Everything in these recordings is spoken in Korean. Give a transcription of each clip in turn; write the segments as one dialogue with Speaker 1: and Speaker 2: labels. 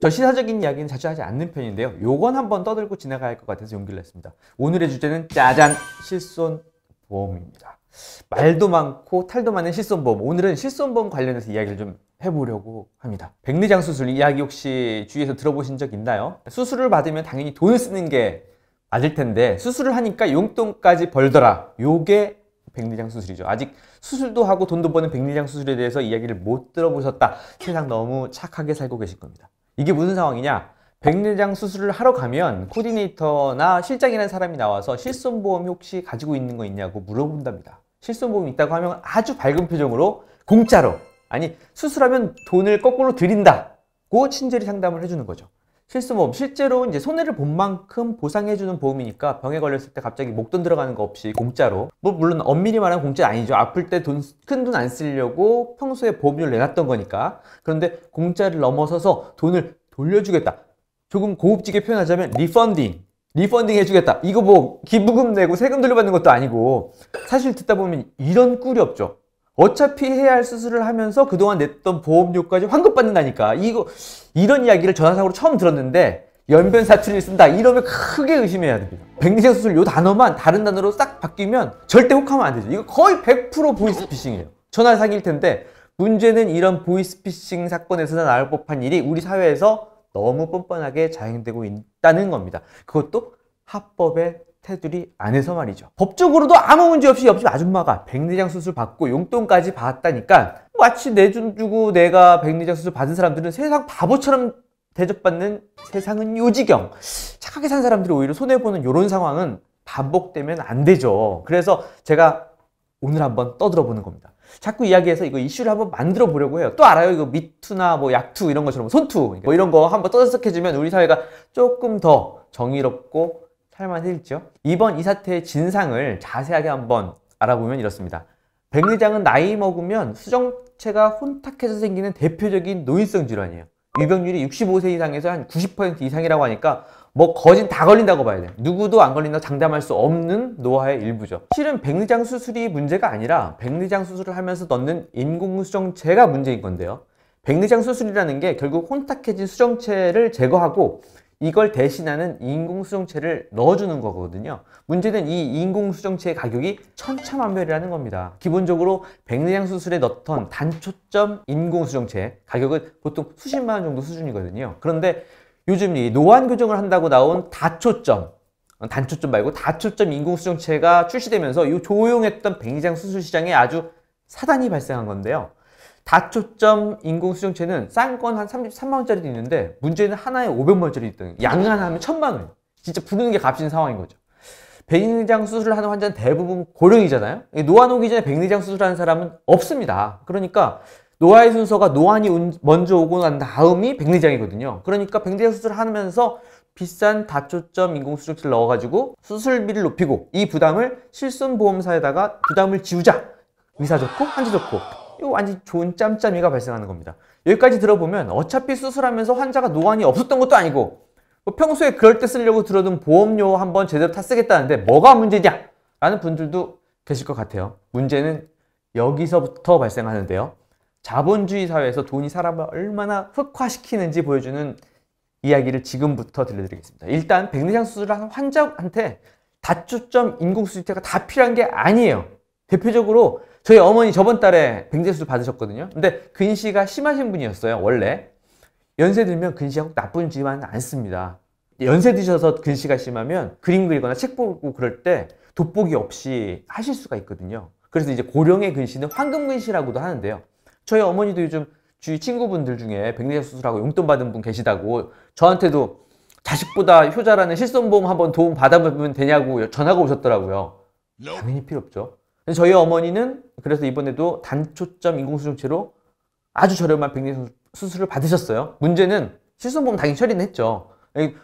Speaker 1: 저 시사적인 이야기는 자주 하지 않는 편인데요. 요건 한번 떠들고 지나가야 할 것 같아서 용기를 냈습니다. 오늘의 주제는 짜잔! 실손보험입니다. 말도 많고 탈도 많은 실손보험. 오늘은 실손보험 관련해서 이야기를 좀 해보려고 합니다. 백내장 수술 이야기 혹시 주위에서 들어보신 적 있나요? 수술을 받으면 당연히 돈을 쓰는 게 맞을 텐데 수술을 하니까 용돈까지 벌더라. 요게 백내장 수술이죠. 아직 수술도 하고 돈도 버는 백내장 수술에 대해서 이야기를 못 들어보셨다. 세상 너무 착하게 살고 계실 겁니다. 이게 무슨 상황이냐? 백내장 수술을 하러 가면 코디네이터나 실장이라는 사람이 나와서 실손보험 혹시 가지고 있는 거 있냐고 물어본답니다. 실손보험 있다고 하면 아주 밝은 표정으로 공짜로, 아니 수술하면 돈을 거꾸로 드린다고 친절히 상담을 해주는 거죠. 실손보험, 실제로 이제 손해를 본 만큼 보상해주는 보험이니까 병에 걸렸을 때 갑자기 목돈 들어가는 거 없이 공짜로, 뭐 물론 엄밀히 말하면 공짜 아니죠. 아플 때 큰 돈 안 쓰려고 평소에 보험료를 내놨던 거니까. 그런데 공짜를 넘어서서 돈을 돌려주겠다. 조금 고급지게 표현하자면 리펀딩 해주겠다. 이거 뭐 기부금 내고 세금 돌려받는 것도 아니고, 사실 듣다 보면 이런 꿀이 없죠. 어차피 해야 할 수술을 하면서 그동안 냈던 보험료까지 환급받는다니까. 이런 이야기를 전화상으로 처음 들었는데 연변 사투리를 쓴다 이러면 크게 의심해야 됩니다. 백내장 수술 요 단어만 다른 단어로 싹 바뀌면 절대 혹하면 안 되죠. 이거 거의 100% 보이스피싱이에요. 전화 사기일 텐데, 문제는 이런 보이스피싱 사건에서 나올 법한 일이 우리 사회에서 너무 뻔뻔하게 자행되고 있다는 겁니다. 그것도 합법의 테두리 안에서 말이죠. 법적으로도 아무 문제 없이 옆집 아줌마가 백내장 수술 받고 용돈까지 받았다니까 마치 내 돈 주고 내가 백내장 수술 받은 사람들은 세상 바보처럼 대접받는 세상은 요지경. 착하게 산 사람들이 오히려 손해보는 이런 상황은 반복되면 안 되죠. 그래서 제가 오늘 한번 떠들어보는 겁니다. 자꾸 이야기해서 이거 이슈를 한번 만들어 보려고 해요. 또 알아요? 이거 미투나 뭐 약투 이런 것처럼 손투 뭐 이런 거 한번 떠들썩해지면 우리 사회가 조금 더 정의롭고 살만해지죠. 이번 이 사태의 진상을 자세하게 한번 알아보면 이렇습니다. 백내장은 나이 먹으면 수정체가 혼탁해서 생기는 대표적인 노인성 질환이에요. 유병률이 65세 이상에서 한 90% 이상이라고 하니까 뭐 거진 다 걸린다고 봐야 돼요. 누구도 안 걸린다고 장담할 수 없는 노화의 일부죠. 실은 백내장 수술이 문제가 아니라 백내장 수술을 하면서 넣는 인공수정체가 문제인 건데요. 백내장 수술이라는 게 결국 혼탁해진 수정체를 제거하고 이걸 대신하는 인공수정체를 넣어주는 거거든요. 문제는 이 인공수정체의 가격이 천차만별이라는 겁니다. 기본적으로 백내장 수술에 넣던 단초점 인공수정체 가격은 보통 수십만 원 정도 수준이거든요. 그런데 요즘 이 노안 교정을 한다고 나온 단초점 말고 다초점 인공수정체가 출시되면서 이 조용했던 백내장 수술 시장에 아주 사단이 발생한 건데요. 다초점 인공수정체는 싼 건 한 33만 원짜리도 있는데 문제는 하나에 500만 원짜리 있다는, 양 하나 하면 1000만 원. 진짜 부르는 게 값인 상황인 거죠. 백내장 수술을 하는 환자는 대부분 고령이잖아요. 노안 오기 전에 백내장 수술하는 사람은 없습니다. 그러니까 노화의 순서가 노안이 먼저 오고 난 다음이 백내장이거든요. 그러니까 백내장 수술을 하면서 비싼 다초점 인공수정체를 넣어가지고 수술비를 높이고 이 부담을 실손보험사에다가 부담을 지우자. 의사 좋고 환자 좋고, 이거 완전 좋은 짬짬이가 발생하는 겁니다. 여기까지 들어보면 어차피 수술하면서 환자가 노안이 없었던 것도 아니고 뭐 평소에 그럴 때 쓰려고 들어둔 보험료 한번 제대로 다 쓰겠다는데 뭐가 문제냐? 라는 분들도 계실 것 같아요. 문제는 여기서부터 발생하는데요. 자본주의 사회에서 돈이 사람을 얼마나 흑화시키는지 보여주는 이야기를 지금부터 들려드리겠습니다. 일단 백내장 수술을 하는 환자한테 다초점 인공수정체가 다 필요한 게 아니에요. 대표적으로 저희 어머니 저번 달에 백내장 수술 받으셨거든요. 근데 근시가 심하신 분이었어요. 원래 연세 들면 근시가 꼭 나쁘지만 않습니다. 연세 드셔서 근시가 심하면 그림 그리거나 책 보고 그럴 때 돋보기 없이 하실 수가 있거든요. 그래서 이제 고령의 근시는 황금 근시라고도 하는데요. 저희 어머니도 요즘 주위 친구분들 중에 백내장 수술하고 용돈 받은 분 계시다고 저한테도 자식보다 효자라는 실손보험 한번 도움 받아보면 되냐고 전화가 오셨더라고요. 당연히 필요 없죠. 저희 어머니는 그래서 이번에도 단초점 인공수정체로 아주 저렴한 백내장 수술을 받으셨어요. 문제는 실손보험 당연히 처리는 했죠.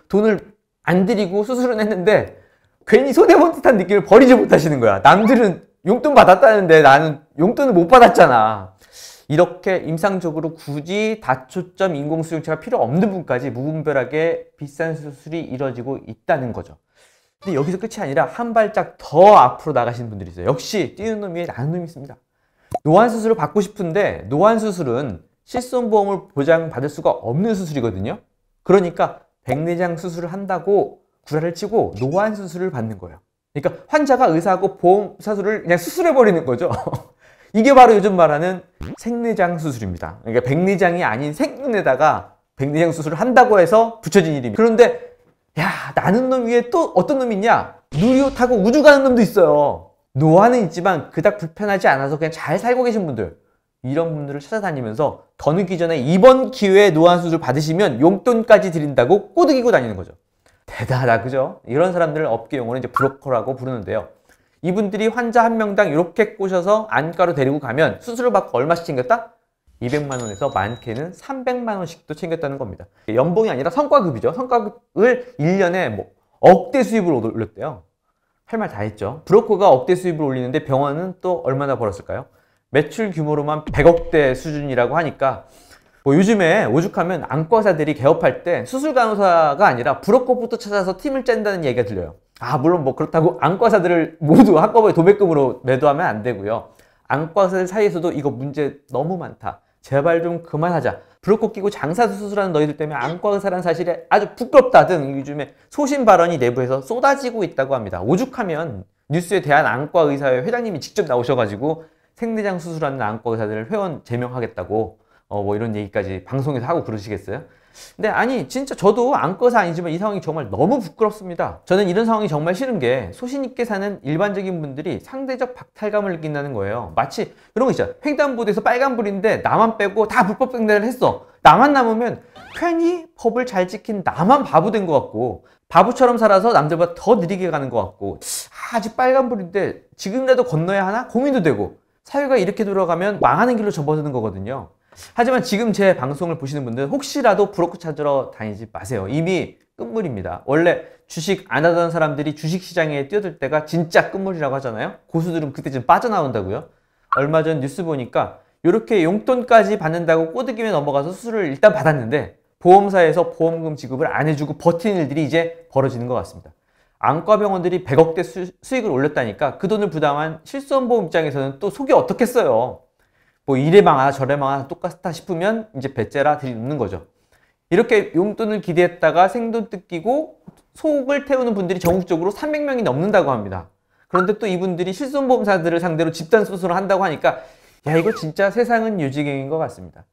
Speaker 1: 돈을 안 들이고 수술은 했는데 괜히 손해본 듯한 느낌을 버리지 못하시는 거야. 남들은 용돈 받았다는데 나는 용돈을 못 받았잖아. 이렇게 임상적으로 굳이 다초점 인공수정체가 필요 없는 분까지 무분별하게 비싼 수술이 이뤄지고 있다는 거죠. 근데 여기서 끝이 아니라 한 발짝 더 앞으로 나가시는 분들이 있어요. 역시 뛰는 놈 위에 나는 놈이 있습니다. 노안 수술을 받고 싶은데 노안 수술은 실손보험을 보장받을 수가 없는 수술이거든요. 그러니까 백내장 수술을 한다고 구라를 치고 노안 수술을 받는 거예요. 그러니까 환자가 의사하고 보험사수를 그냥 수술해버리는 거죠. 이게 바로 요즘 말하는 생내장 수술입니다. 그러니까 백내장이 아닌 생눈에다가 백내장 수술을 한다고 해서 붙여진 이름이에요. 그런데 야, 나는 놈 위에 또 어떤 놈이 있냐? 누리호 타고 우주 가는 놈도 있어요. 노안은 있지만 그닥 불편하지 않아서 그냥 잘 살고 계신 분들, 이런 분들을 찾아다니면서 더 늦기 전에 이번 기회에 노안 수술 받으시면 용돈까지 드린다고 꼬드기고 다니는 거죠. 대단하다, 그죠? 이런 사람들을 업계 용어로 이제 브로커라고 부르는데요. 이분들이 환자 한 명당 이렇게 꼬셔서 안과로 데리고 가면 수술을 받고 얼마씩 챙겼다? 200만 원에서 많게는 300만 원씩도 챙겼다는 겁니다. 연봉이 아니라 성과급이죠. 성과급을 1년에 뭐 억대 수입을 올렸대요. 할 말 다 했죠. 브로커가 억대 수입을 올리는데 병원은 또 얼마나 벌었을까요? 매출 규모로만 100억대 수준이라고 하니까 뭐 요즘에 오죽하면 안과사들이 개업할 때 수술 간호사가 아니라 브로커부터 찾아서 팀을 짠다는 얘기가 들려요. 물론 뭐 그렇다고 안과사들을 모두 한꺼번에 도매금으로 매도하면 안 되고요. 안과사들 사이에서도 이거 문제 너무 많다, 제발 좀 그만하자, 브로커 끼고 장사도 수술하는 너희들 때문에 안과 의사라는 사실이 아주 부끄럽다 등 요즘에 소신 발언이 내부에서 쏟아지고 있다고 합니다. 오죽하면 뉴스에 대한 안과 의사회 회장님이 직접 나오셔가지고 생내장 수술하는 안과 의사들을 회원 제명하겠다고 뭐 이런 얘기까지 방송에서 하고 그러시겠어요? 근데 아니 진짜 저도 안과 의사 아니지만 이 상황이 정말 너무 부끄럽습니다. 저는 이런 상황이 정말 싫은 게 소신 있게 사는 일반적인 분들이 상대적 박탈감을 느낀다는 거예요. 마치 이런 거 있잖아. 횡단보도에서 빨간불인데 나만 빼고 다 불법 횡단을 했어. 나만 남으면 괜히 법을 잘 지킨 나만 바보 된 것 같고, 바보처럼 살아서 남들보다 더 느리게 가는 것 같고, 아직 빨간불인데 지금이라도 건너야 하나 고민도 되고, 사회가 이렇게 돌아가면 망하는 길로 접어드는 거거든요. 하지만 지금 제 방송을 보시는 분들 혹시라도 브로커 찾으러 다니지 마세요. 이미 끝물입니다. 원래 주식 안 하던 사람들이 주식시장에 뛰어들 때가 진짜 끝물이라고 하잖아요. 고수들은 그때쯤 빠져나온다고요. 얼마 전 뉴스 보니까 이렇게 용돈까지 받는다고 꼬드기에 넘어가서 수술을 일단 받았는데 보험사에서 보험금 지급을 안 해주고 버티는 일들이 이제 벌어지는 것 같습니다. 안과병원들이 100억대 수익을 올렸다니까 그 돈을 부담한 실손보험 입장에서는 또 속이 어떻겠어요. 뭐 이래 망하나 저래 망하나 똑같다 싶으면 이제 배째라 들이눕는 거죠. 이렇게 용돈을 기대했다가 생돈 뜯기고 속을 태우는 분들이 전국적으로 300명이 넘는다고 합니다. 그런데 또 이분들이 실손보험사들을 상대로 집단 수술을 한다고 하니까 야, 이거 진짜 세상은 요지경인 것 같습니다.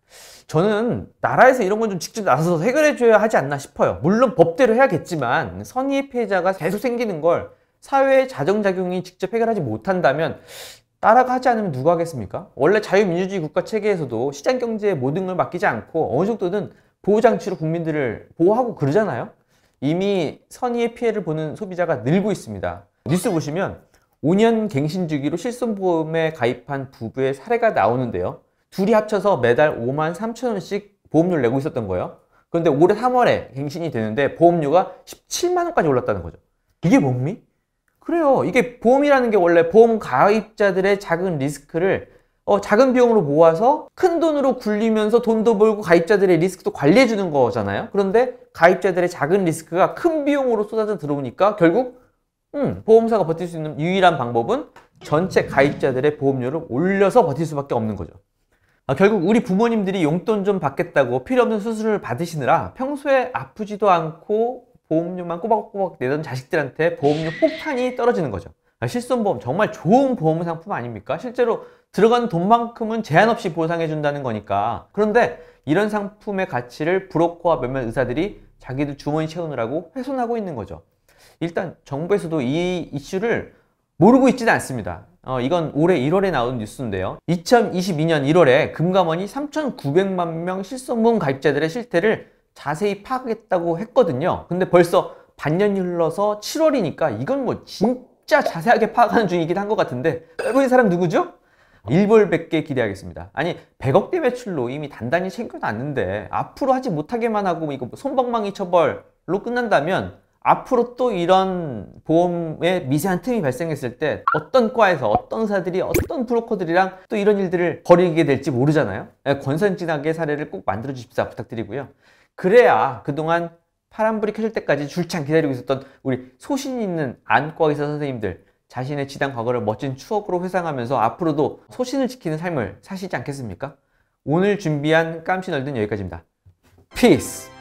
Speaker 1: 저는 나라에서 이런 건 좀 직접 나서서 해결해줘야 하지 않나 싶어요. 물론 법대로 해야겠지만 선의의 피해자가 계속 생기는 걸 사회의 자정작용이 직접 해결하지 못한다면 따라가 하지 않으면 누가 하겠습니까? 원래 자유민주주의 국가 체계에서도 시장경제에 모든 걸 맡기지 않고 어느 정도는 보호장치로 국민들을 보호하고 그러잖아요. 이미 선의의 피해를 보는 소비자가 늘고 있습니다. 뉴스 보시면 5년 갱신 주기로 실손보험에 가입한 부부의 사례가 나오는데요. 둘이 합쳐서 매달 5만 3천 원씩 보험료를 내고 있었던 거예요. 그런데 올해 3월에 갱신이 되는데 보험료가 17만 원까지 올랐다는 거죠. 이게 뭡니까? 그래요. 이게 보험이라는 게 원래 보험 가입자들의 작은 리스크를 작은 비용으로 모아서 큰 돈으로 굴리면서 돈도 벌고 가입자들의 리스크도 관리해 주는 거잖아요. 그런데 가입자들의 작은 리스크가 큰 비용으로 쏟아져 들어오니까 결국 보험사가 버틸 수 있는 유일한 방법은 전체 가입자들의 보험료를 올려서 버틸 수밖에 없는 거죠. 결국 우리 부모님들이 용돈 좀 받겠다고 필요 없는 수술을 받으시느라 평소에 아프지도 않고 보험료만 꼬박꼬박 내던 자식들한테 보험료 폭탄이 떨어지는 거죠. 실손보험 정말 좋은 보험 상품 아닙니까? 실제로 들어가는 돈만큼은 제한 없이 보상해 준다는 거니까. 그런데 이런 상품의 가치를 브로커와 몇몇 의사들이 자기들 주머니 채우느라고 훼손하고 있는 거죠. 일단 정부에서도 이 이슈를 모르고 있지는 않습니다. 이건 올해 1월에 나온 뉴스인데요. 2022년 1월에 금감원이 3,900만 명 실손보험 가입자들의 실태를 자세히 파악했다고 했거든요. 근데 벌써 반년이 흘러서 7월이니까 이건 뭐 진짜 자세하게 파악하는 중이긴 한 것 같은데 빼보인 사람 누구죠? 일벌백계 기대하겠습니다. 아니 100억대 매출로 이미 단단히 챙겨놨는데 앞으로 하지 못하게만 하고 이거 손방망이 처벌로 끝난다면 앞으로 또 이런 보험에 미세한 틈이 발생했을 때 어떤 과에서 어떤 의사들이 어떤 브로커들이랑 또 이런 일들을 벌이게 될지 모르잖아요. 권선징악의 사례를 꼭 만들어 주십사 부탁드리고요. 그래야 그동안 파란불이 켜질 때까지 줄창 기다리고 있었던 우리 소신 있는 안과 의사 선생님들 자신의 지난 과거를 멋진 추억으로 회상하면서 앞으로도 소신을 지키는 삶을 사시지 않겠습니까? 오늘 준비한 깜찍 널든 여기까지입니다. 피스!